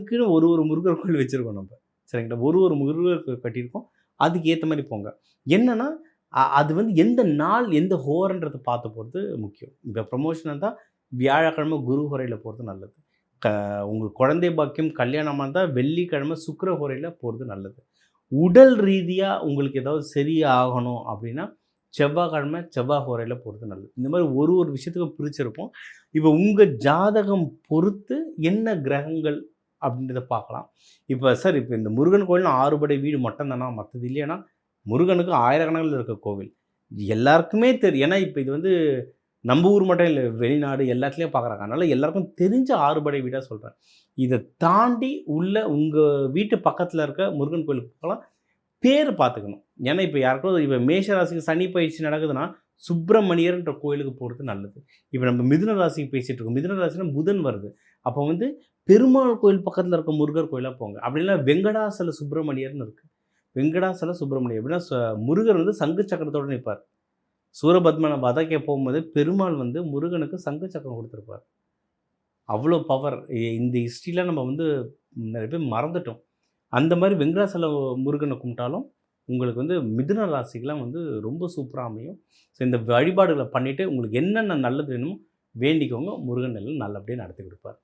அதுக்குன்னு ஒரு முருகர் கோயில் வச்சுருக்கோம் நம்ம. சரிங்களா? ஒரு முருகர் கோயில் கட்டியிருக்கோம். அதுக்கு ஏத்த மாரி போங்க. என்னன்னா, அது வந்து எந்த நாள், எந்த ஹோரன்றத பார்த்து போறது முக்கியம். இப்ப ப்ரமோஷனா இருந்தா வியாழக்கிழமை குரு ஹோரையில போறது நல்லது. உங்களுக்கு குழந்தை பாக்கியம், கல்யாணமா இருந்தா வெள்ளிக்கிழமை சுக்கிர ஹோரையில போறது நல்லது. உடல் ரீதியா உங்களுக்கு ஏதாவது சரியாகணும் அப்படின்னா, செவ்வாய்க்கிழமை செவ்வாய் ஹோரையில போறது நல்லது. இந்த மாரி ஒரு விஷயத்துக்கும் பிரிச்சிருப்போம். இப்ப உங்க ஜாதகம் பொறுத்து என்ன கிரகங்கள் அப்படின்றத பார்க்கலாம். இப்ப சார் இப்ப இந்த முருகன் கோயில்னு 6 படை வீடு மட்டும் தானா? மத்தது இல்லையானா? முருகனுக்கு ஆயிரக்கணக்கில இருக்க கோவில். எல்லாருக்குமே தெரியும். ஏன்னா இப்ப இது வந்து நம்ம ஊர் மட்டும் இல்ல. வெளிநாடு எல்லாத்துலயும் பார்க்குறாங்க. அதனால எல்லாருக்கும் தெரிஞ்ச 6 படை வீடா சொல்றேன். இத தாண்டி உள்ள உங்க வீட்டு பக்கத்துல இருக்க முருகன் கோயிலுக்கு போலாம். பேரு பார்த்துக்கணும். ஏன்னா, இப்ப யாருக்கோ இப்ப மேஷ ராசிக்கு சனி பயிற்சி நடக்குதுன்னா, சுப்பிரமணியர்ன்ற கோயிலுக்கு போறது நல்லது. இப்ப நம்ம மிதுன ராசிக்கு பேசிட்டு இருக்கோம். மிதுன ராசினா புதன் வருது. அப்போ வந்து பெருமாள் கோயில் பக்கத்துல இருக்க முருகர் கோயிலா போங்க. அப்படி இல்ல வெங்கடாசல சுப்பிரமணியர்ன்னு இருக்கு. வெங்கடாசல சுப்பிரமணியர் எப்படின்னா, முருகர் வந்து சங்கு சக்கரத்தோட நிப்பார். சூரபத்மன வதைக்க போகும்போது பெருமாள் வந்து முருகனுக்கு சங்கு சக்கரம் குடுத்திருப்பார். அவ்வளோ பவர். இந்த ஹிஸ்ட்ரிலாம் நம்ம வந்து நெறைய பேர் மறந்துட்டோம். அந்த மாரி வெங்கடாசல முருகன கும்பிட்டாலும், உங்களுக்கு வந்து மிதுன ராசிக்குலாம் வந்து ரொம்ப சூப்பரா அமையும். ஸோ இந்த வழிபாடுகள பண்ணிட்டு, உங்களுக்கு என்னென்ன நல்லது வேணுமோ வேண்டிக்கோங்க. முருகன் எல்லாம் நல்லபடியா நடத்தி குடுப்பார்.